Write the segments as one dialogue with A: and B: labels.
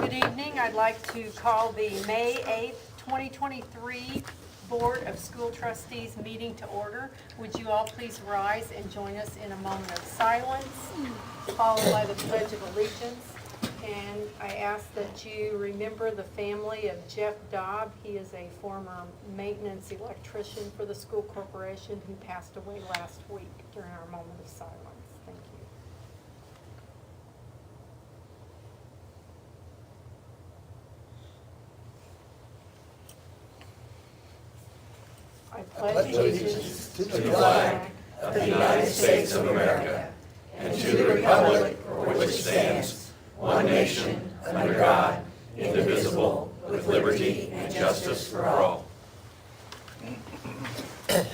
A: Good evening. I'd like to call the May 8th, 2023 Board of School Trustees meeting to order. Would you all please rise and join us in a moment of silence, followed by the Pledge of Allegiance. And I ask that you remember the family of Jeff Dobb. He is a former maintenance electrician for the school corporation who passed away last week during our moment of silence. Thank you. I pledge allegiance
B: to the flag of the United States of America and to the republic for which it stands, one nation, under God, indivisible, with liberty and justice for all.
A: Okay,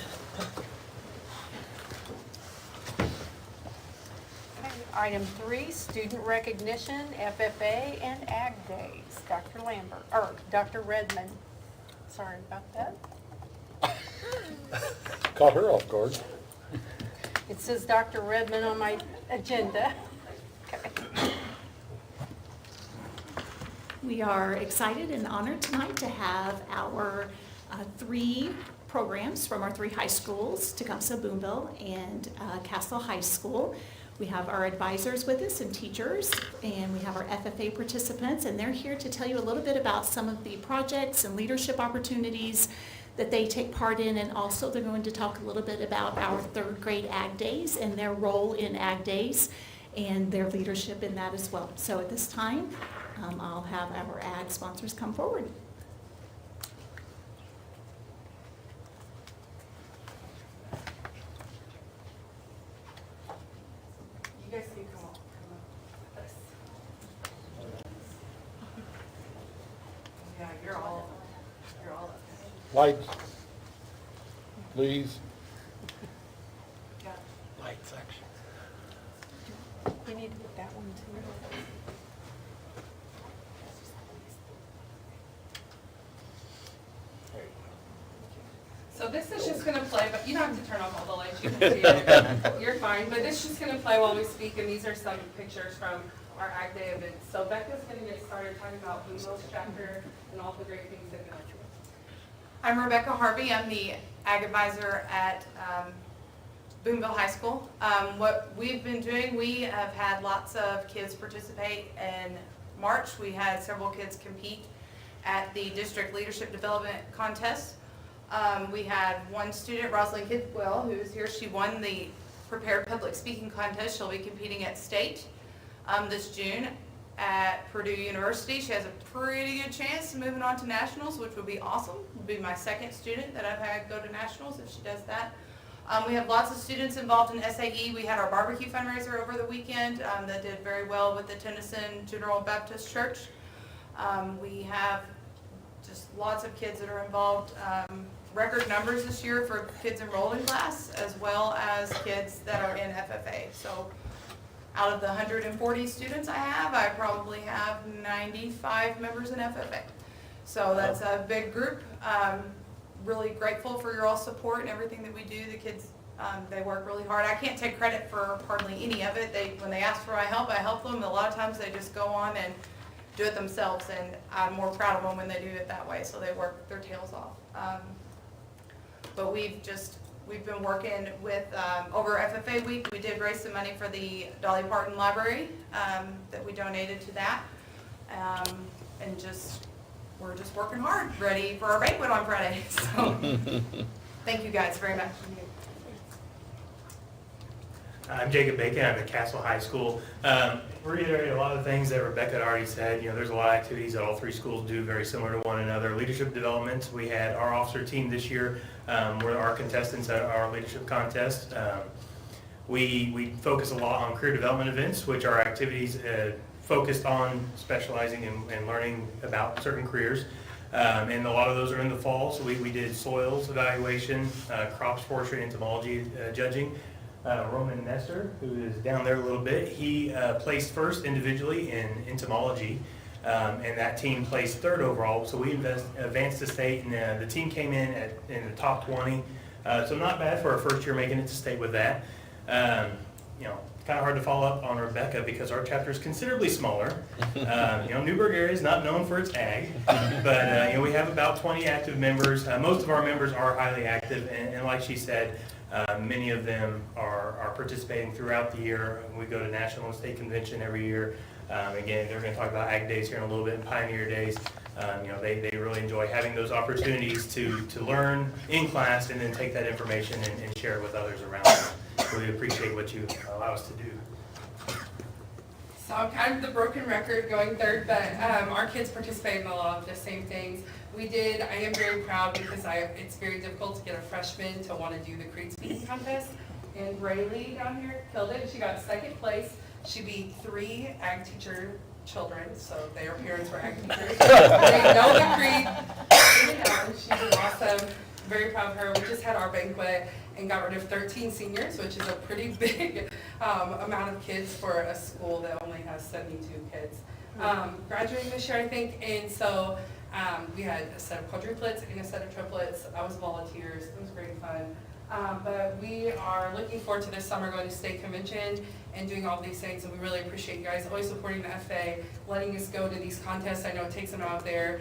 A: Item 3, student recognition, FFA, and Ag Days. Dr. Redmond. Sorry about that.
C: Caught her off guard.
A: It says Dr. Redmond on my agenda. Okay.
D: We are excited and honored tonight to have our three programs from our three high schools, Tecumseh, Boonville, and Castle High School. We have our advisors with us and teachers, and we have our FFA participants, and they're here to tell you a little bit about some of the projects and leadership opportunities that they take part in, and also they're going to talk a little bit about our third grade Ag Days and their role in Ag Days and their leadership in that as well. So at this time, I'll have our Ag sponsors come forward.
A: You guys can come up with us. Yeah, you're all
C: Lights, please.
A: Yeah.
C: Lights, action.
A: We need to get that one too.
E: So this is just gonna play, but you don't have to turn off all the lights, you can see it. You're fine, but this is just gonna play while we speak, and these are some pictures from our Ag Day event. So Becca's gonna get started talking about Boonville's chapter and all the great things they've done.
F: I'm Rebecca Harvey. I'm the Ag Advisor at Boonville High School. What we've been doing, we have had lots of kids participate. In March, we had several kids compete at the District Leadership Development Contest. We had one student, Rosalind Kidwell, who's here. She won the Prepared Public Speaking Contest. She'll be competing at state this June at Purdue University. She has a pretty good chance of moving on to nationals, which would be awesome. Would be my second student that I've had go to nationals if she does that. We have lots of students involved in SAE. We had our barbecue fundraiser over the weekend that did very well with the Tennyson General Baptist Church. We have just lots of kids that are involved. Record numbers this year for kids enrolled in class, as well as kids that are in FFA. So out of the 140 students I have, I probably have 95 members in FFA. So that's a big group. Really grateful for your all support and everything that we do. The kids, they work really hard. I can't take credit for hardly any of it. When they ask for my help, I help them. A lot of times they just go on and do it themselves, and I'm more proud of them when they do it that way. So they work their tails off. But we've been working with, over FFA week, we did raise some money for the Dolly Parton Library that we donated to that. And we're just working hard, ready for our banquet on Friday. So thank you guys very much.
G: I'm Jacob Bacon. I'm at Castle High School. Reiterate a lot of the things that Rebecca had already said. You know, there's a lot of activities that all three schools do very similar to one another. Leadership development, we had our officer team this year, were our contestants at our leadership contest. We focus a lot on career development events, which are activities focused on specializing and learning about certain careers. And a lot of those are in the fall. So we did soils evaluation, crops, forestry, entomology judging. Roman Nestor, who is down there a little bit, he placed first individually in entomology, and that team placed third overall. So we advanced to state, and the team came in in the top 20. So not bad for our first year making it to state with that. kind of hard to follow up on Rebecca because our chapter is considerably smaller. Newburgh area is not known for its ag, but we have about 20 active members. Most of our members are highly active, and like she said, many of them are participating throughout the year. We go to National and State Convention every year. Again, they're going to talk about Ag Days here in a little bit and Pioneer Days. They really enjoy having those opportunities to learn in class and then take that information and share it with others around them. So we appreciate what you allow us to do.
E: So I'm kind of the broken record going third, but our kids participate in a lot of the same things. I am very proud because it's very difficult to get a freshman to want to do the creed speaking contest. And Rayleigh down here killed it. She got second place. She beat 3 ag teacher children, so their parents were ag teachers. They know the creed. She's awesome. Very proud of her. We just had our banquet and got rid of 13 seniors, which is a pretty big amount of kids for a school that only has 72 kids graduating this year, I think. And so we had a set of quadruplets and a set of triplets. I was volunteers. It was great fun. But we are looking forward to this summer going to state convention and doing all these things, and we really appreciate you guys always supporting the FA, letting us go to these contests. I know it takes them out of their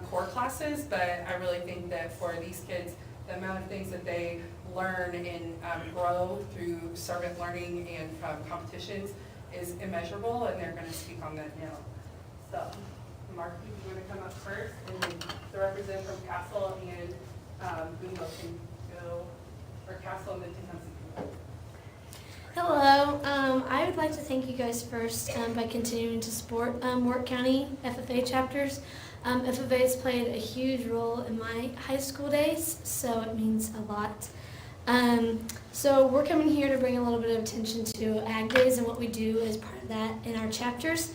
E: core classes, but I really think that for these kids, the amount of things that they learn and grow through servant learning and competitions is immeasurable, and they're going to speak on that now. So, Mark, you want to come up first, and then the representative from Castle and Boonville can go, or Castle and then Tecumseh can go.
H: Hello, I would like to thank you guys first by continuing to support Warwick County FFA chapters. FFA has played a huge role in my high school days, so it means a lot. So we're coming here to bring a little bit of attention to Ag Days and what we do as part of that in our chapters.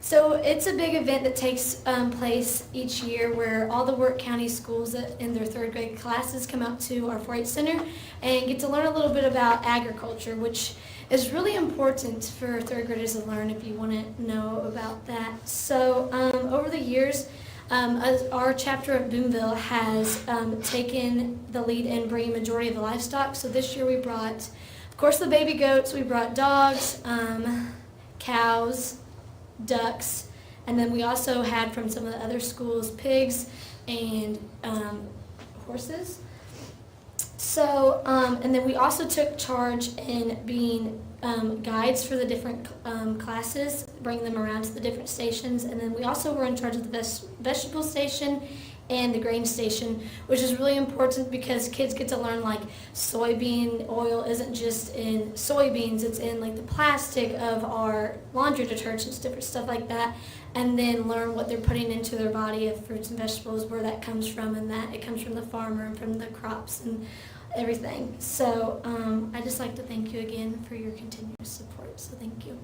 H: So it's a big event that takes place each year where all the Warwick County schools in their 3rd grade classes come out to our 4-H center and get to learn a little bit about agriculture, which is really important for 3rd graders to learn if you want to know about that. So over the years, our chapter at Boonville has taken the lead in bringing majority of the livestock. So this year we brought, of course, the baby goats, we brought dogs, cows, ducks, and then we also had from some of the other schools pigs and horses. So, and then we also took charge in being guides for the different classes, bringing them around to the different stations, and then we also were in charge of the vegetable station and the grain station, which is really important because kids get to learn like soybean oil isn't just in soybeans, it's in like the plastic of our laundry detergents, different stuff like that, and then learn what they're putting into their body of fruits and vegetables, where that comes from, and that it comes from the farmer and from the crops and everything. So I'd just like to thank you again for your continuous support, so thank you.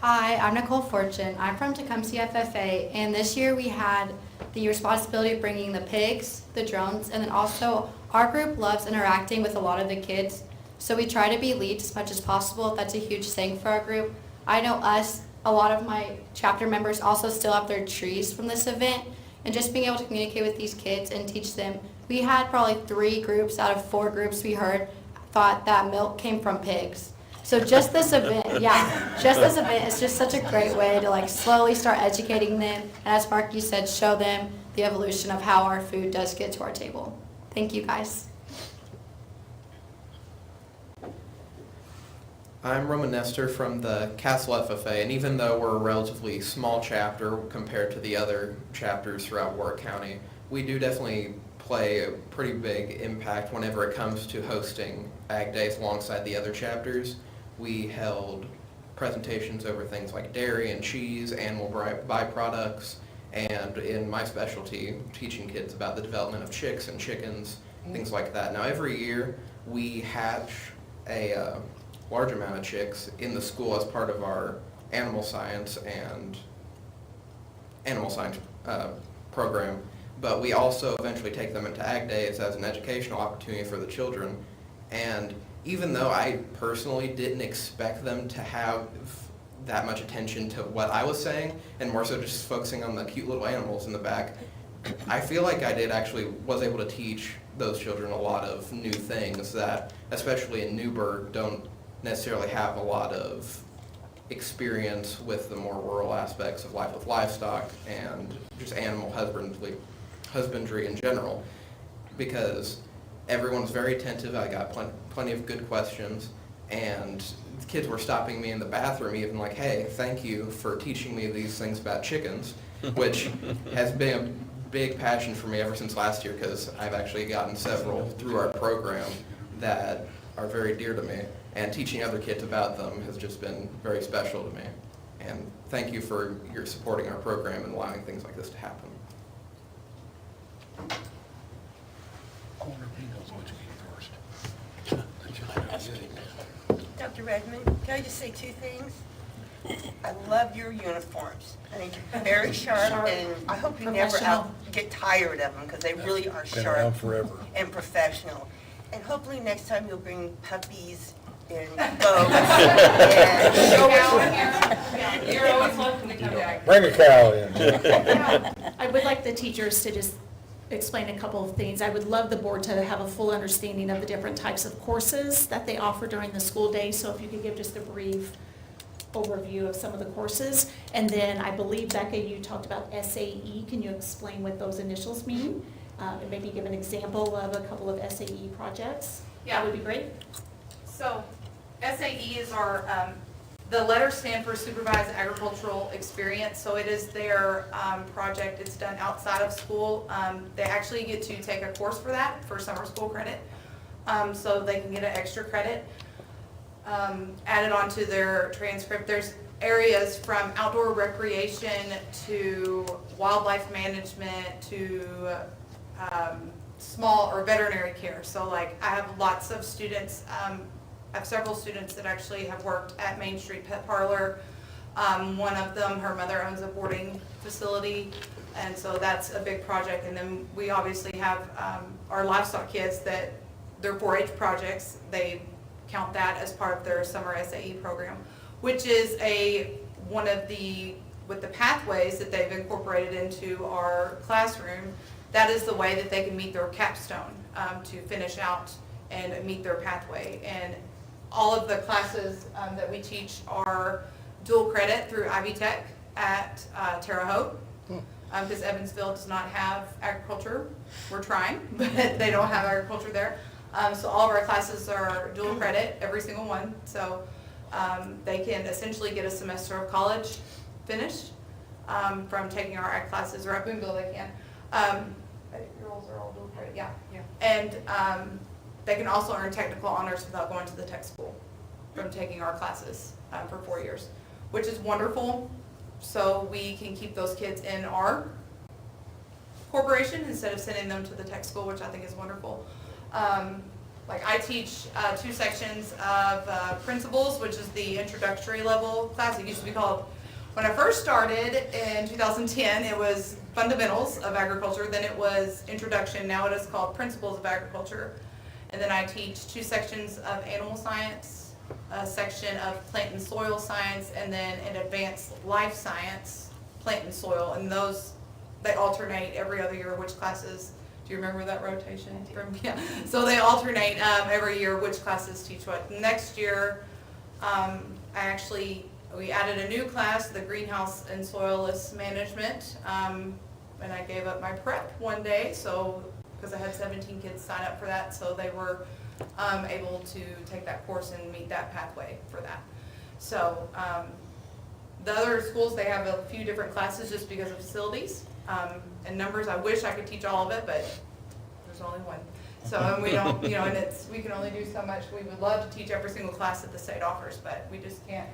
I: Hi, I'm Nicole Fortune. I'm from Tecumseh FFA, and this year we had the responsibility of bringing the pigs, the drones, and then also our group loves interacting with a lot of the kids, so we try to be leads as much as possible. That's a huge thing for our group. I know a lot of my chapter members also still have their trees from this event, and just being able to communicate with these kids and teach them. We had probably 3 groups out of 4 groups we heard thought that milk came from pigs. So just this event, is just such a great way to like slowly start educating them, and as Marky said, show them the evolution of how our food does get to our table. Thank you guys.
J: I'm Roman Nestor from the Castle FFA, and even though we're a relatively small chapter compared to the other chapters throughout Warwick County, we do definitely play a pretty big impact whenever it comes to hosting Ag Days alongside the other chapters. We held presentations over things like dairy and cheese, animal byproducts, and in my specialty, teaching kids about the development of chicks and chickens, things like that. Now every year we hatch a large amount of chicks in the school as part of our animal science program, but we also eventually take them into Ag Days as an educational opportunity for the children. And even though I personally didn't expect them to have that much attention to what I was saying, and more so just focusing on the cute little animals in the back, I feel like I was able to teach those children a lot of new things that, especially in Newburgh, don't necessarily have a lot of experience with the more rural aspects of life with livestock and just animal husbandry in general, because everyone's very attentive. I got plenty of good questions, and the kids were stopping me in the bathroom even like, hey, thank you for teaching me these things about chickens, which has been a big passion for me ever since last year, because I've actually gotten several through our program that are very dear to me, and teaching other kids about them has just been very special to me. And thank you for your supporting our program and allowing things like this to happen.
K: Dr. Redmond, can I just say two things? I love your uniforms. I think you're very sharp, and I hope you never get tired of them, because they really are
C: Been around
K: sharp
C: forever.
K: and professional. And hopefully next time you'll bring puppies and goats and show us.
E: You're always welcome to come back.
C: Bring a cow in.
D: I would like the teachers to just explain a couple of things. I would love the board to have a full understanding of the different types of courses that they offer during the school day. So if you could give just a brief overview of some of the courses. And then I believe, Becca, you talked about SAE. Can you explain what those initials mean? And maybe give an example of a couple of SAE projects?
F: Yeah.
D: That would be great.
F: So SAE is our, the letters stand for Supervised Agricultural Experience, so it is their project. It's done outside of school. They actually get to take a course for that, for summer school credit, so they can get an extra credit added onto their transcript. There's areas from outdoor recreation to wildlife management to small or veterinary care. So like I have lots of students, I have several students that actually have worked at Main Street Pet Parlor. One of them, her mother owns a boarding facility, and so that's a big project. And then we obviously have our livestock kids that their 4-H projects, they count that as part of their summer SAE program, which is one of the, with the pathways that they've incorporated into our classroom, that is the way that they can meet their capstone to finish out and meet their pathway. And all of the classes that we teach are dual credit through Ivy Tech at Terre Haute, because Evansville does not have agriculture. We're trying, but they don't have agriculture there. So all of our classes are dual credit, every single one. So they can essentially get a semester of college finished from taking our ag classes, or at Boonville they can. Girls are all dual credit, yeah. And they can also earn technical honors without going to the tech school from taking our classes for 4 years, which is wonderful. So we can keep those kids in our corporation instead of sending them to the tech school, which I think is wonderful. Like I teach 2 sections of principles, which is the introductory level class. It used to be called, when I first started in 2010, it was fundamentals of agriculture, then it was introduction, now it is called principles of agriculture. And then I teach 2 sections of animal science, a section of plant and soil science, and then an advanced life science, plant and soil. And those, they alternate every other year which classes. Do you remember that rotation? Yeah. So they alternate every year which classes teach what. Next year, we added a new class, the greenhouse and soilless management, and I gave up my prep one day, so because I had 17 kids sign up for that, so they were able to take that course and meet that pathway for that. So the other schools, they have a few different classes just because of facilities and numbers. I wish I could teach all of it, but there's only one. So and we don't, and we can only do so much. We would love to teach every single class that the state offers, but we just can't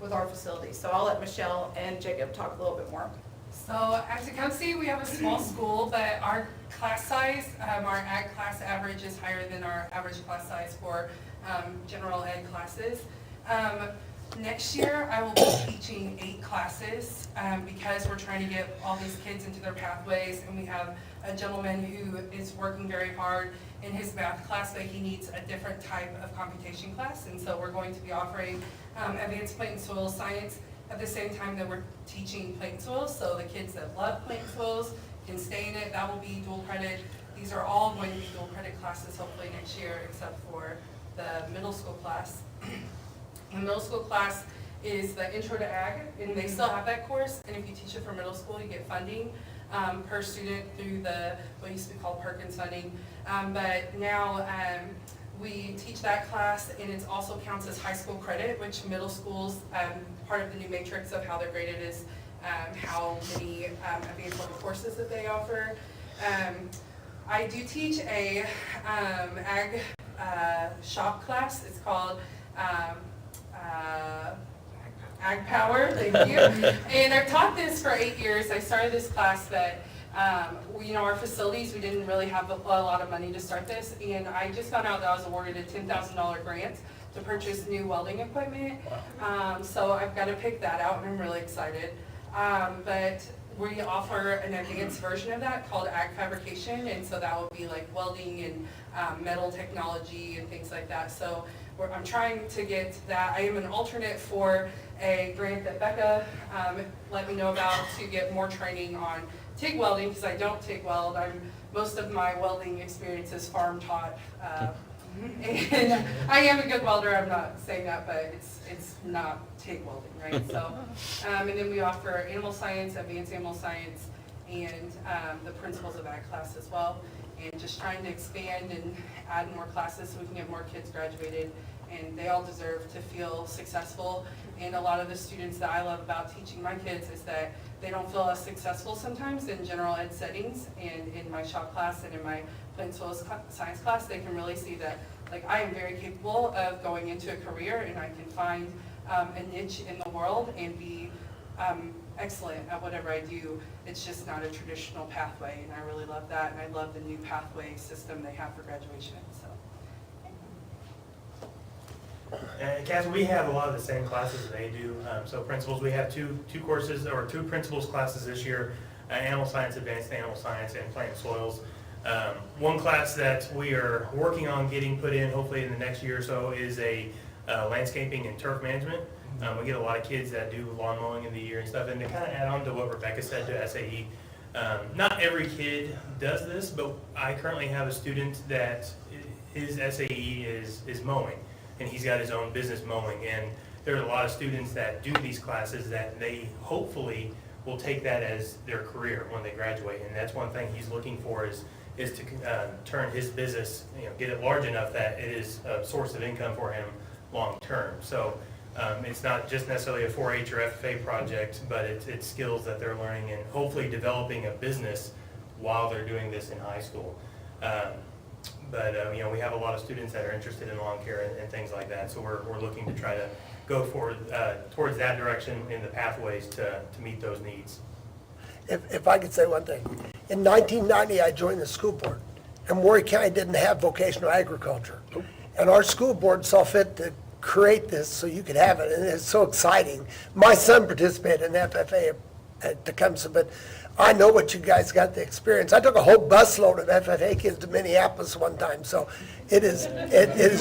F: with our facilities. So I'll let Michelle and Jacob talk a little bit more.
E: So at Tecumseh, we have a small school, but our class size, our ag class average is higher than our average class size for general ed classes. Next year, I will be teaching 8 classes because we're trying to get all these kids into their pathways, and we have a gentleman who is working very hard in his math class, but he needs a different type of computation class, and so we're going to be offering advanced plant and soil science at the same time that we're teaching plant and soils, so the kids that love plant and soils can stay in it. That will be dual credit. These are all going to be dual credit classes hopefully next year, except for the middle school class. The middle school class is the Intro to Ag, and they still have that course, and if you teach it for middle school, you get funding per student through the, what used to be called Perkins funding. But now we teach that class, and it also counts as high school credit, which middle schools, part of the new matrix of how they're graded is how many advanced level courses that they offer. I do teach a ag shop class. It's called Ag Power, thank you. And I've taught this for 8 years. I started this class that, our facilities, we didn't really have a lot of money to start this. And I just found out that I was awarded a $10,000 grant to purchase new welding equipment. So I've got to pick that out, and I'm really excited. But we offer an advanced version of that called Ag Fabrication, and so that will be like welding and metal technology and things like that. So I'm trying to get that. I am an alternate for a grant that Becca let me know about to get more training on TIG welding, because I don't TIG weld. Most of my welding experience is farm taught. And I am a good welder, I'm not saying that, but it's not TIG welding, right? So, and then we offer animal science, advanced animal science, and the principles of ag class as well. And just trying to expand and add more classes so we can get more kids graduated, and they all deserve to feel successful. And a lot of the students that I love about teaching my kids is that they don't feel as successful sometimes in general ed settings, and in my shop class and in my plant soil science class, they can really see that, like, I am very capable of going into a career, and I can find a niche in the world and be excellent at whatever I do. It's just not a traditional pathway, and I really love that, and I love the new pathway system they have for graduation. So.
G: And Catherine, we have a lot of the same classes that they do. So principals, we have two courses, or two principals classes this year, animal science, advanced animal science, and plant soils. One class that we are working on getting put in, hopefully in the next year or so, is a landscaping and turf management. We get a lot of kids that do lawn mowing in the year and stuff, and to kind of add on to what Rebecca said to SAE, not every kid does this, but I currently have a student that his SAE is mowing, and he's got his own business mowing, and there are a lot of students that do these classes that they hopefully will take that as their career when they graduate, and that's one thing he's looking for is to turn his business, get it large enough that it is a source of income for him long term. So it's not just necessarily a 4-H or FFA project, but it's skills that they're learning and hopefully developing a business while they're doing this in high school. But we have a lot of students that are interested in lawn care and things like that, so we're looking to try to go forward towards that direction in the pathways to meet those needs.
L: If I could say one thing. In 1990, I joined the school board, and Maury County didn't have vocational agriculture. And our school board saw fit to create this so you could have it, and it's so exciting. My son participated in FFA at Tecumseh, but I know what you guys got the experience. I took a whole busload of FFA kids to Minneapolis one time, so it is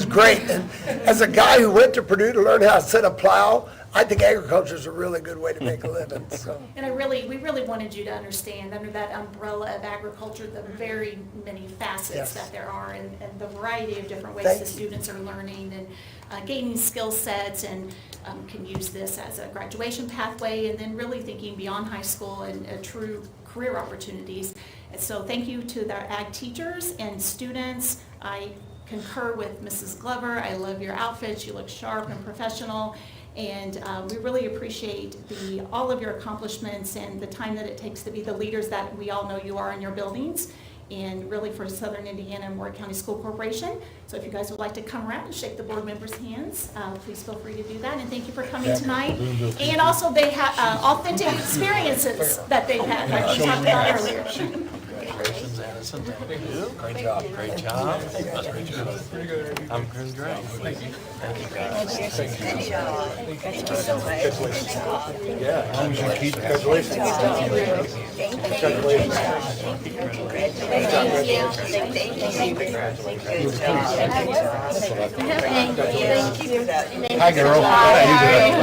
L: great. And as a guy who went to Purdue to learn how to set a plow, I think agriculture is a really good way to make a living. So.
D: And we really wanted you to understand under that umbrella of agriculture the very many facets that there are, and the variety of different ways the students are learning and gaining skill sets, and can use this as a graduation pathway, and then really thinking beyond high school and true career opportunities. And so thank you to the ag teachers and students. I concur with Mrs. Glover. I love your outfits. You look sharp and professional. And we really appreciate all of your accomplishments and the time that it takes to be the leaders that we all know you are in your buildings, and really for Southern Indiana and Maury County School Corporation. So if you guys would like to come around and shake the board members' hands, please feel free to do that. And thank you for coming tonight. And also they have authentic experiences that they've had, like we talked about earlier.
C: Congratulations, Addison. Great job. Great job. Great job. I'm doing great. Thank you. Thank you, guys. Thank you.
K: Thank you so much.
C: Yeah, as long as you keep, congratulations. Congratulations. Hi, girl. How are you doing?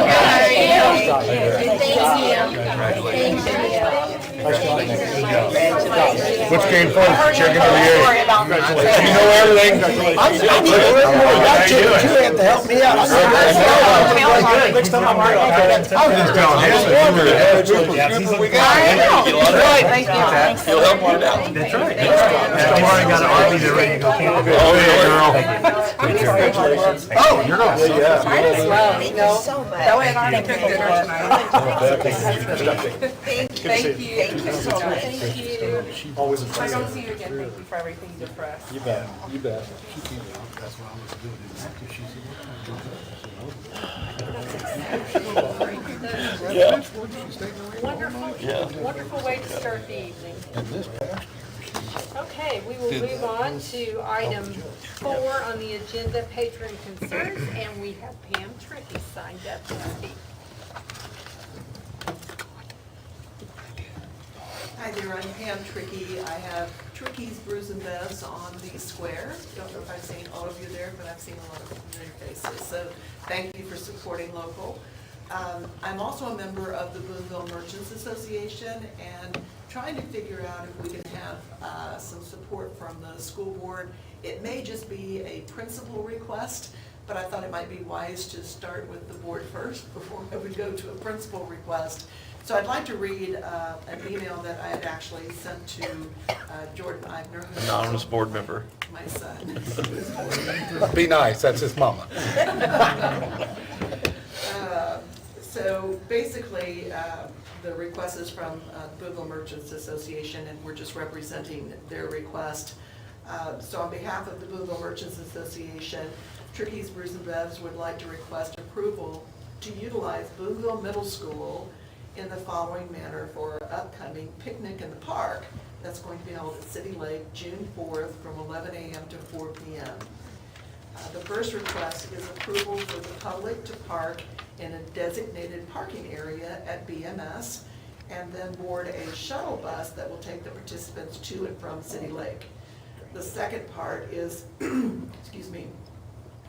K: Thank you.
M: Which came first, chicken or the egg? You know everything.
L: I need to learn more about you, too, you have to help me out.
M: Next time I'm here, I was just telling him. We got it.
B: You'll help one out.
G: That's right. Mr. Martin got an RV there ready to go.
M: Oh, yeah, girl.
L: Oh, you're going.
M: Yeah.
K: Thank you so much.
F: That way I don't have to cook dinner tonight.
K: Thank you. Thank you so much.
E: Thank you.
M: Always a
E: If I don't see you again, thank you for everything you did for us.
M: You bet, you bet.
A: Wonderful way to start the evening. Okay, we will move on to item 4 on the agenda, patron concerns, and we have Pam Trickey signed up to speak.
N: Hi there, I'm Pam Trickey. I have Trickey's Brews and Bevs on the square. Don't know if I've seen all of you there, but I've seen a lot of familiar faces. So thank you for supporting local. I'm also a member of the Boonville Merchants Association and trying to figure out if we can have some support from the school board. It may just be a principal request, but I thought it might be wise to start with the board first before I would go to a principal request. So I'd like to read an email that I had actually sent to Jordan Eibner, who's
C: Anonymous board member.
N: my son.
M: Be nice, that's his mama.
N: So basically, the request is from Boonville Merchants Association, and we're just representing their request. So on behalf of the Boonville Merchants Association, Trickey's Brews and Bevs would like to request approval to utilize Boonville Middle School in the following manner for upcoming picnic in the park that's going to be held at City Lake June 4th from 11 a.m. to 4 p.m. The first request is approval for the public to park in a designated parking area at BMS and then board a shuttle bus that will take the participants to and from City Lake. The second part is, excuse me,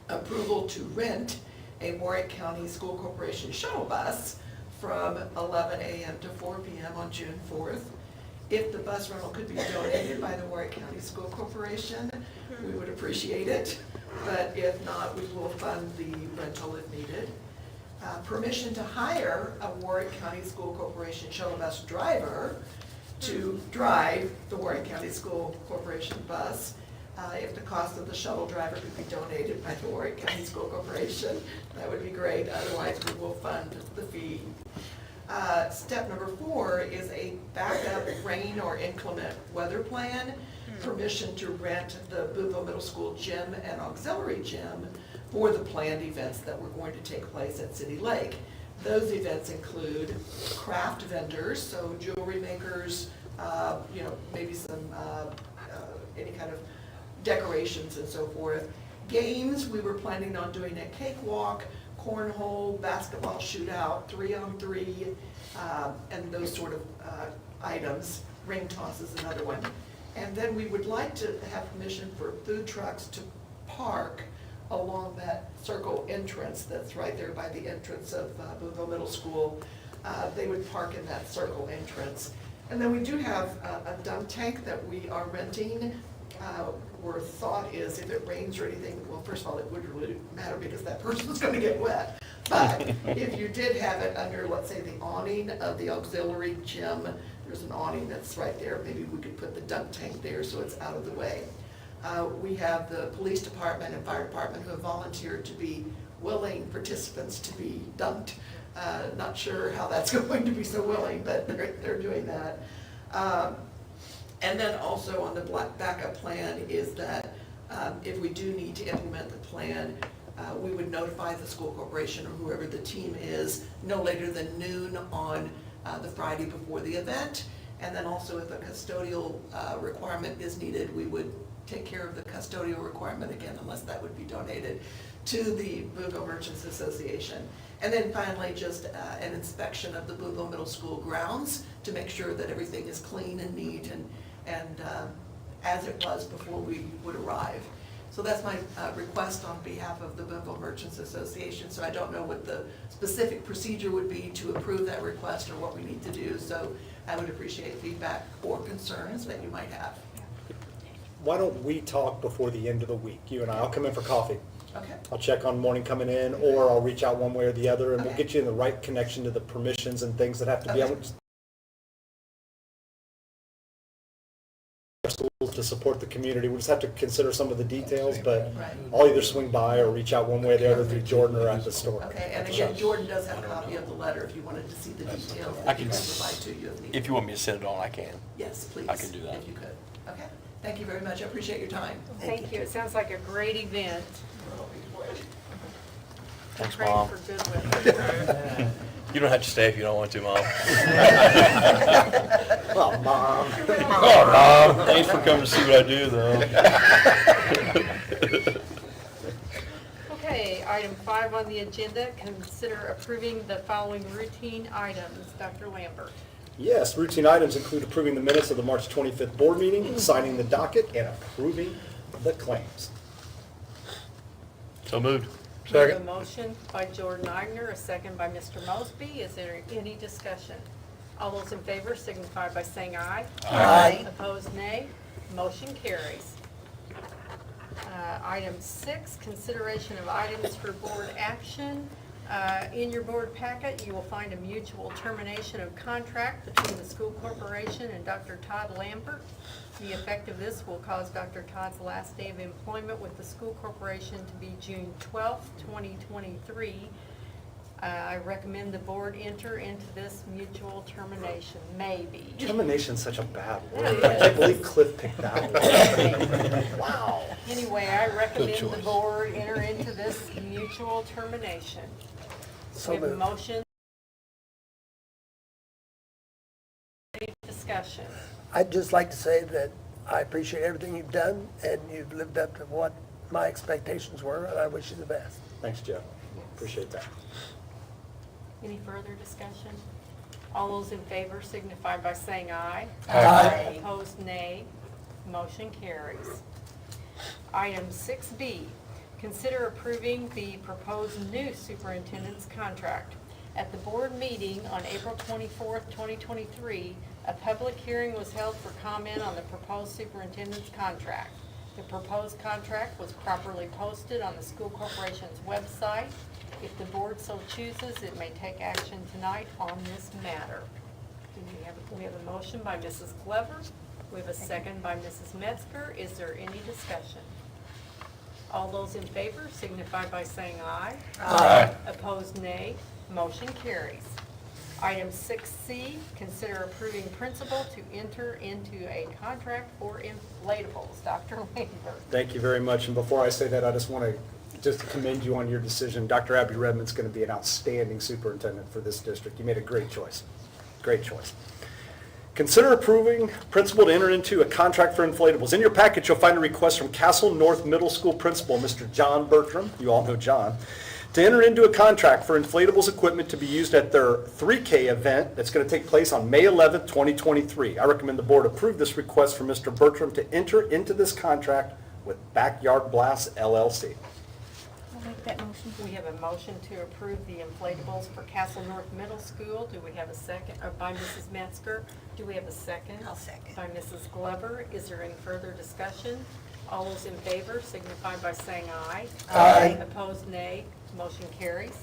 N: approval to rent a Warwick County School Corporation shuttle bus from 11 a.m. to 4 p.m. on June 4th. If the bus rental could be donated by the Warwick County School Corporation, we would appreciate it. But if not, we will fund the rental if needed. Permission to hire a Warwick County School Corporation shuttle bus driver to drive the Warwick County School Corporation bus. If the cost of the shuttle driver could be donated by the Warwick County School Corporation, that would be great. Otherwise, we will fund the fee. Step number 4 is a backup rain or inclement weather plan. Permission to rent the Boonville Middle School gym and auxiliary gym for the planned events that were going to take place at City Lake. Those events include craft vendors, so jewelry makers, maybe some, any kind of decorations and so forth. Games, we were planning on doing a cakewalk, cornhole, basketball shootout, 3-on-3, and those sort of items. Ring toss is another one. And then we would like to have permission for food trucks to park along that circle entrance that's right there by the entrance of Boonville Middle School. They would park in that circle entrance. And then we do have a dump tank that we are renting. Where thought is if it rains or anything, well, first of all, it wouldn't really matter because that person's going to get wet. But if you did have it under, let's say, the awning of the auxiliary gym, there's an awning that's right there. Maybe we could put the dump tank there so it's out of the way. We have the police department and fire department who have volunteered to be willing participants to be dumped. Not sure how that's going to be so willing, but they're doing that. And then also on the backup plan is that if we do need to implement the plan, we would notify the school corporation or whoever the team is no later than noon on the Friday before the event. And then also if a custodial requirement is needed, we would take care of the custodial requirement again, unless that would be donated to the Boonville Merchants Association. And then finally, just an inspection of the Boonville Middle School grounds to make sure that everything is clean and neat and as it was before we would arrive. So that's my request on behalf of the Boonville Merchants Association. So I don't know what the specific procedure would be to approve that request or what we need to do. So I would appreciate feedback or concerns that you might have.
O: Why don't we talk before the end of the week? You and I, I'll come in for coffee.
N: Okay?
O: I'll check on morning coming in, or I'll reach out one way or the other, and we'll
N: Okay.
O: get you in the right connection to the permissions and things that have to be
N: Okay.
O: able schools to support the community. We'll just have to consider some of the details, but
N: Right.
O: I'll either swing by or reach out one way or the other through Jordan or at the store.
N: Okay, and
O: at the
N: again,
O: shop.
N: Jordan does have a copy of the letter if you wanted to see the details
C: I
N: that he
C: can
N: can provide to you if needed.
C: If you want me to send it on, I can.
N: Yes, please.
C: I can do that.
N: If you could. Okay, thank you very much, I appreciate your time.
A: Thank you. It sounds like a great event.
C: Thanks,
A: Praying
C: Mom.
A: for good weather.
C: You don't have to stay if you don't want to, Mom.
O: Oh, Mom.
C: Oh, Mom, thanks for coming to see what I do, though.
A: Okay, item 5 on the agenda, consider approving the following routine items. Dr. Lambert.
O: Yes, routine items include approving the minutes of the March 25th board meeting, signing the docket, and approving the claims.
C: So moved.
A: We have a motion by Jordan Eigner, a second by Mr. Mosby. Is there any discussion? All those in favor signify by saying aye.
K: Aye.
A: Opposed, nay. Motion carries. Item 6, consideration of items for board action. In your board packet, you will find a mutual termination of contract between the school corporation and Dr. Todd Lambert. The effect of this will cause Dr. Todd's last day of employment with the school corporation to be June 12th, 2023. I recommend the board enter into this mutual termination, maybe.
O: Termination's such a bad word. I can't believe Cliff picked that one. Wow.
A: Anyway, I recommend the board enter into this mutual termination.
L: So
A: We have a
L: moved.
A: motion. Any discussion?
L: I'd just like to say that I appreciate everything you've done, and you've lived up to what my expectations were, and I wish you the best.
O: Thanks, Jeff. Appreciate that.
A: Any further discussion? All those in favor signify by saying aye.
L: Aye.
A: Opposed, nay. Motion carries. Item 6B, consider approving the proposed new superintendent's contract. At the board meeting on April 24th, 2023, a public hearing was held for comment on the proposed superintendent's contract. The proposed contract was properly posted on the school corporation's website. If the board so chooses, it may take action tonight on this matter. We have a motion by Mrs. Glover. We have a second by Mrs. Metzger. Is there any discussion? All those in favor signify by saying aye.
C: Aye.
A: Opposed, nay. Motion carries. Item 6C, consider approving principal to enter into a contract for inflatables. Dr. Lambert.
O: Thank you very much. And before I say that, I just want to commend you on your decision. Dr. Abby Redmond's going to be an outstanding superintendent for this district. You made a great choice. Great choice. Consider approving principal to enter into a contract for inflatables. In your package, you'll find a request from Castle North Middle School Principal, Mr. John Bertram, you all know John, to enter into a contract for inflatables equipment to be used at their 3K event that's going to take place on May 11th, 2023. I recommend the board approve this request from Mr. Bertram to enter into this contract with Backyard Blast LLC.
A: I'll make that motion. We have a motion to approve the inflatables for Castle North Middle School. Do we have a second, or by Mrs. Metzger? Do we have a second?
K: I'll second.
A: By Mrs. Glover. Is there any further discussion? All those in favor signify by saying aye.
L: Aye.
A: Opposed, nay. Motion carries.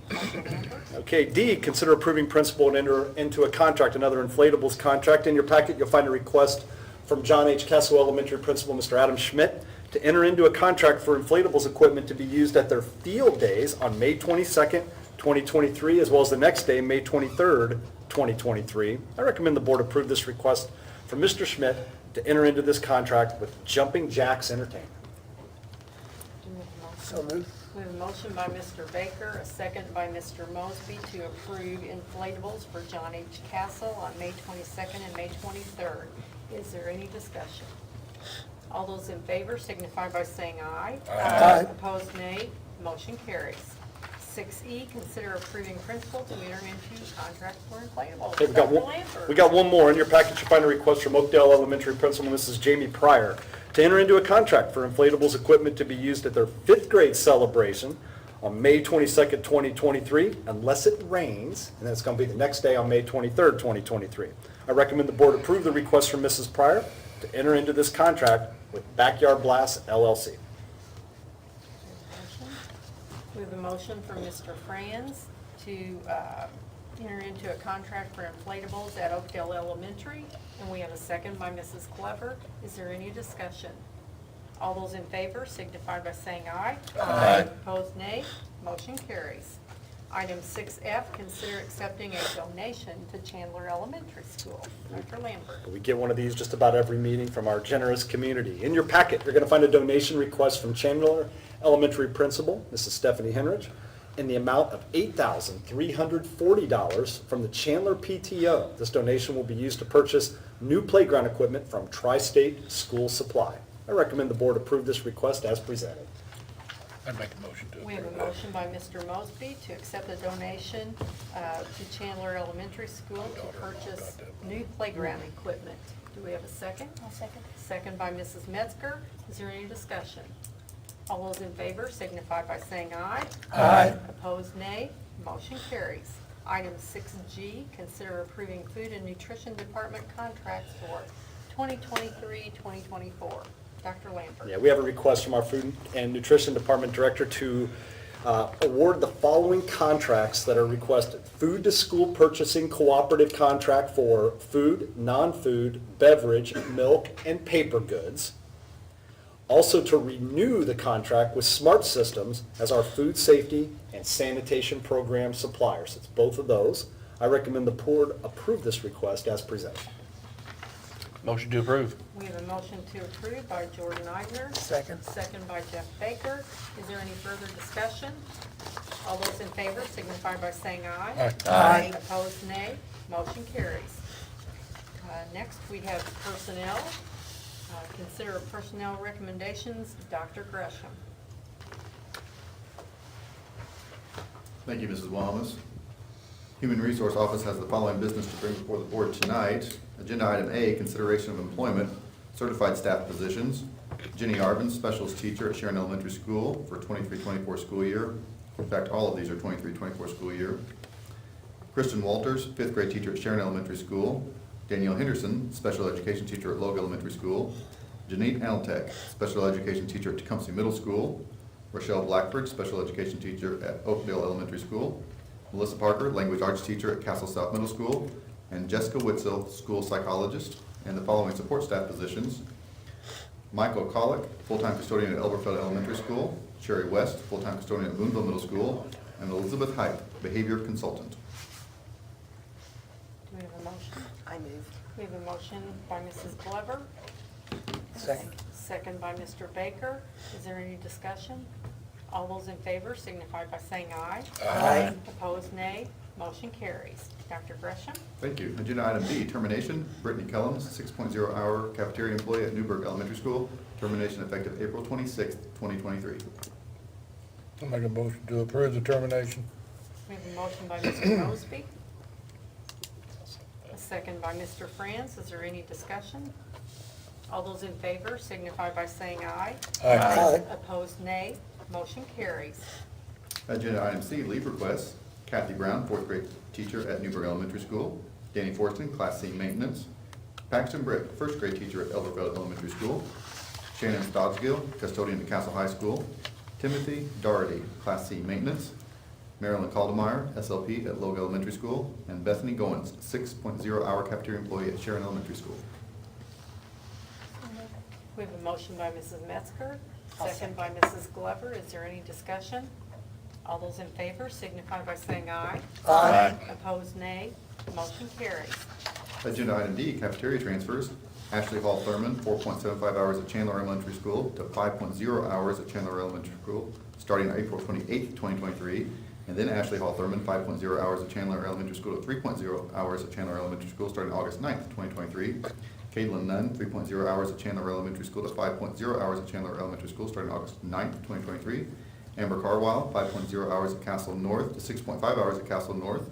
A: Dr. Lambert.
O: Okay, D, consider approving principal and enter into a contract, another inflatables contract. In your packet, you'll find a request from John H. Castle Elementary Principal, Mr. Adam Schmidt, to enter into a contract for inflatables equipment to be used at their field days on May 22nd, 2023, as well as the next day, May 23rd, 2023. I recommend the board approve this request from Mr. Schmidt to enter into this contract with Jumping Jacks Entertainment.
A: Do we have a motion?
L: So moved.
A: We have a motion by Mr. Baker, a second by Mr. Mosby to approve inflatables for John H. Castle on May 22nd and May 23rd. Is there any discussion? All those in favor signify by saying aye.
L: Aye.
A: Opposed, nay. Motion carries. 6E, consider approving principal to enter into contract for inflatables.
O: Okay,
A: Dr. Lambert.
O: we got one more. In your package, you'll find a request from Oakdale Elementary Principal, Mrs. Jamie Pryor, to enter into a contract for inflatables equipment to be used at their 5th grade celebration on May 22nd, 2023, unless it rains, and then it's going to be the next day on May 23rd, 2023. I recommend the board approve the request from Mrs. Pryor to enter into this contract with Backyard Blast LLC.
A: We have a motion from Mr. Franz to enter into a contract for inflatables at Oakdale Elementary, and we have a second by Mrs. Glover. Is there any discussion? All those in favor signify by saying aye.
B: Aye.
A: Opposed, nay. Motion carries. Item 6F, consider accepting a donation to Chandler Elementary School. Dr. Lambert.
O: We get one of these just about every meeting from our generous community. In your packet, you're going to find a donation request from Chandler Elementary Principal, Mrs. Stephanie Henrich, in the amount of $8,340 from the Chandler PTO. This donation will be used to purchase new playground equipment from Tri-State School Supply. I recommend the board approve this request as presented.
B: I'd make a motion to
A: We have a motion by Mr. Mosby to accept a donation to Chandler Elementary School to purchase new playground equipment. Do we have a second? I'll second. Second by Mrs. Metzger. Is there any discussion? All those in favor signify by saying aye.
L: Aye.
A: Opposed, nay. Motion carries. Item 6G, consider approving food and nutrition department contracts for 2023-2024. Dr. Lambert.
O: Yeah, we have a request from our Food and Nutrition Department Director to award the following contracts that are requested. Food to School Purchasing Cooperative Contract for food, non-food, beverage, milk, and paper goods. Also to renew the contract with Smart Systems as our food safety and sanitation program suppliers. It's both of those. I recommend the board approve this request as presented.
C: Motion to approve.
A: We have a motion to approve by Jordan Eidner.
L: Second.
A: Second by Jeff Baker. Is there any further discussion? All those in favor signify by saying aye.
B: Aye.
L: Aye.
A: Opposed, nay. Motion carries. Next, we have personnel. Consider personnel recommendations. Dr. Gresham.
P: Thank you, Mrs. Wallace. Human Resource Office has the following business to bring before the board tonight. Agenda item A, consideration of employment, certified staff positions. Jenny Arvin, specialist teacher at Sharon Elementary School for 23-24 school year. In fact, all of these are 23-24 school year. Kristen Walters, fifth grade teacher at Sharon Elementary School. Danielle Henderson, special education teacher at Logue Elementary School. Janine Altek, special education teacher at Tecumseh Middle School. Rochelle Blackford, special education teacher at Oakdale Elementary School. Melissa Parker, language arts teacher at Castle South Middle School. And Jessica Witzel, school psychologist. And the following support staff positions. Michael Kollick, full-time custodian at Elberfeld Elementary School. Sherry West, full-time custodian at Boonville Middle School. And Elizabeth Height, behavior consultant.
A: Do we have a motion?
K: I move.
A: We have a motion by Mrs. Glover.
L: Second.
A: Second by Mr. Baker. Is there any discussion? All those in favor signify by saying aye.
L: Aye.
A: Opposed, nay. Motion carries. Dr. Gresham.
P: Thank you. Agenda item B, termination. Brittany Kellums, 6.0 hour cafeteria employee at Newburgh Elementary School. Termination effective April 26th, 2023.
B: I'll make a motion to approve the termination.
A: We have a motion by Mr. Mosby. A second by Mr. Franz. Is there any discussion? All those in favor signify by saying aye.
L: Aye.
A: Opposed, nay. Motion carries.
P: Agenda item C, leave requests. Kathy Brown, fourth grade teacher at Newburgh Elementary School. Danny Forston, Class C maintenance. Paxton Brick, first grade teacher at Elberfeld Elementary School. Shannon Stoddsgill, custodian at Castle High School. Timothy Doherty, Class C maintenance. Marilyn Caldemeyer, SLP at Logue Elementary School. And Bethany Goins, 6.0 hour cafeteria employee at Sharon Elementary School.
A: We have a motion by Mrs. Metzger, second by Mrs. Glover. Is there any discussion? All those in favor signify by saying aye.
L: Aye.
A: Opposed, nay. Motion carries.
P: Agenda item D, cafeteria transfers. Ashley Hall Thurman, 4.75 hours at Chandler Elementary School to 5.0 hours at Chandler Elementary School, starting on April 28th, 2023. And then Ashley Hall Thurman, 5.0 hours at Chandler Elementary School to 3.0 hours at Chandler Elementary School, starting August 9th, 2023. Caitlin Nunn, 3.0 hours at Chandler Elementary School to 5.0 hours at Chandler Elementary School, starting August 9th, 2023. Amber Carwile, 5.0 hours at Castle North to 6.5 hours at Castle North,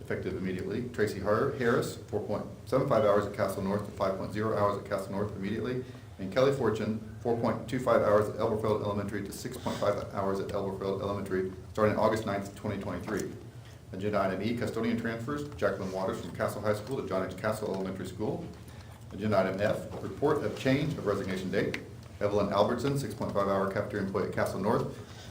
P: effective immediately. Tracy Harris, 4.75 hours at Castle North to 5.0 hours at Castle North immediately. And Kelly Fortune, 4.25 hours at Elberfeld Elementary to 6.5 hours at Elberfeld Elementary, starting August 9th, 2023. Agenda item E, custodian transfers, Jacqueline Waters from Castle High School to John H. Castle Elementary School. Agenda item F, report of change of resignation date. Evelyn Albertson, 6.5-hour cafeteria employee at Castle North,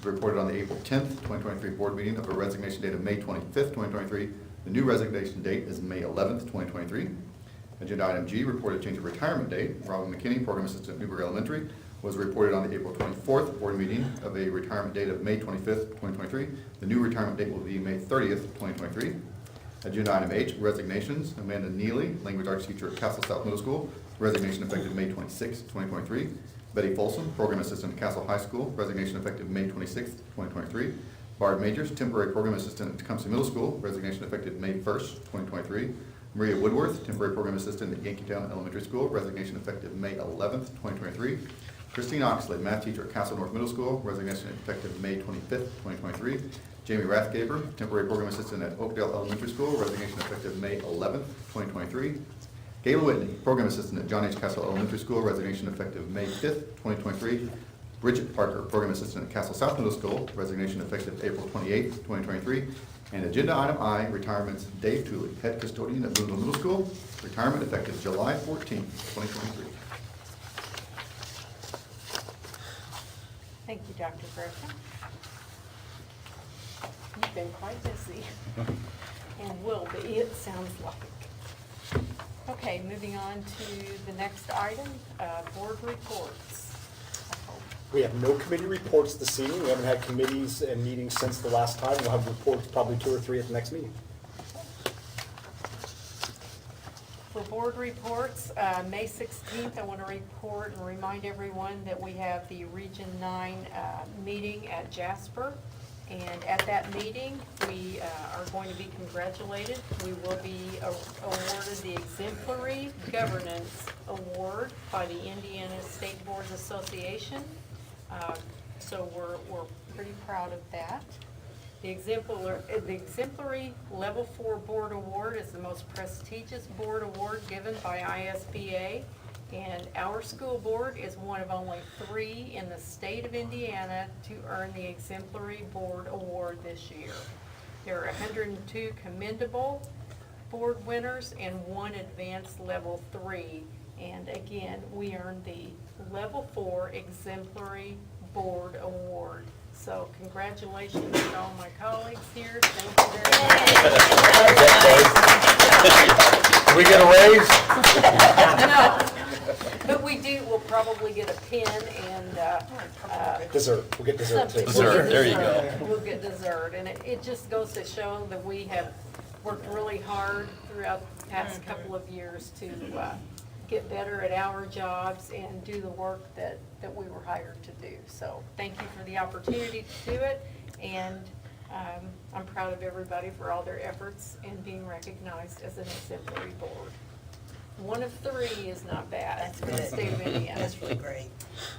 P: reported on the April 10th, 2023 board meeting of a resignation date of May 25th, 2023. The new resignation date is May 11th, 2023. Agenda item G, reported change of retirement date. Robin McKinney, program assistant at Newberg Elementary, was reported on the April 24th board meeting of a retirement date of May 25th, 2023. The new retirement date will be May 30th, 2023. Agenda item H, resignations. Amanda Neely, language arts teacher at Castle South Middle School, resignation effective May 26th, 2023. Betty Folsom, program assistant at Castle High School, resignation effective May 26th, 2023. Bard Majors, temporary program assistant at Tecumseh Middle School, resignation effective May 1st, 2023. Maria Woodworth, temporary program assistant at Yankeetown Elementary School, resignation effective May 11th, 2023. Christine Oxley, math teacher at Castle North Middle School, resignation effective May 25th, 2023. Jamie Rathgaber, temporary program assistant at Oakdale Elementary School, resignation effective May 11th, 2023. Gayla Whitney, program assistant at John H. Castle Elementary School, resignation effective May 5th, 2023. Bridget Parker, program assistant at Castle South Middle School, resignation effective April 28th, 2023. And agenda item I, retirements. Dave Tooley, head custodian at Boonville Middle School, retirement effective July 14th, 2023.
A: Thank you, Dr. Gresham. You've been quite busy, and will be, it sounds like. Okay, moving on to the next item, board reports.
O: We have no committee reports this evening. We haven't had committees and meetings since the last time. We'll have reports, probably 2 or 3 at the next meeting.
A: For board reports, May 16th, I want to report and remind everyone that we have the Region 9 meeting at Jasper. And at that meeting, we are going to be congratulated. We will be awarded the Exemplary Governance Award by the Indiana State Boards Association. So we're pretty proud of that. The Exemplary Level 4 Board Award is the most prestigious board award given by ISBA. And our school board is one of only 3 in the state of Indiana to earn the Exemplary Board Award this year. There are 102 commendable board winners and 1 advanced level 3. And again, we earned the level 4 Exemplary Board Award. So congratulations to all my colleagues here. Thank you very much.
M: Can we get a raise?
A: No. But we do, we'll probably get a pin and,
O: Dessert. We'll get dessert too.
C: Dessert, there you go.
A: We'll get dessert, and it just goes to show that we have worked really hard throughout the past couple of years to get better at our jobs and do the work that we were hired to do. So thank you for the opportunity to do it, and I'm proud of everybody for all their efforts in being recognized as an exemplary board. 1 of 3 is not bad in the state of Indiana.
K: That's really great.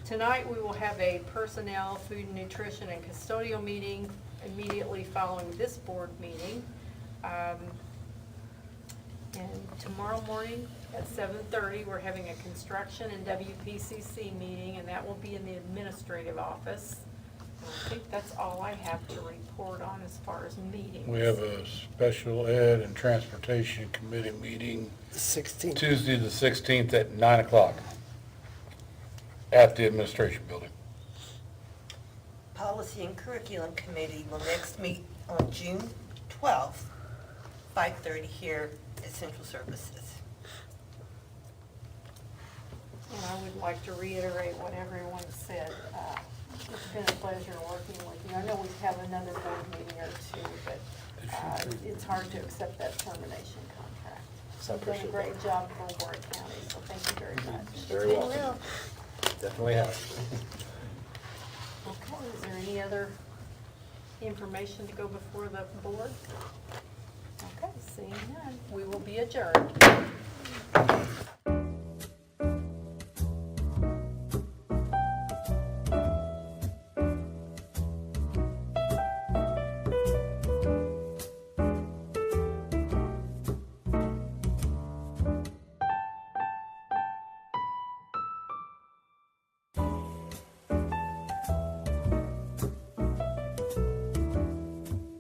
A: Tonight, we will have a personnel, food and nutrition, and custodial meeting immediately following this board meeting. And tomorrow morning at 7:30, we're having a construction and WPCC meeting, and that will be in the administrative office. I think that's all I have to report on as far as meetings.
M: We have a special ed and transportation committee meeting
L: 16th.
M: Tuesday the 16th at 9 o'clock at the administration building.
K: Policy and Curriculum Committee will next meet on June 12th, 5:30 here at Central Services.
A: And I would like to reiterate what everyone said. It's been a pleasure working with you. I know we have another board meeting or 2, but it's hard to accept that termination contract.
O: So I
A: You've done a
O: appreciate
A: great
O: that.
A: job for Warwick County, so thank you very much.
O: Very welcome. Definitely have.
A: Okay, is there any other information to go before the board? Okay, seeing none, we will be adjourned.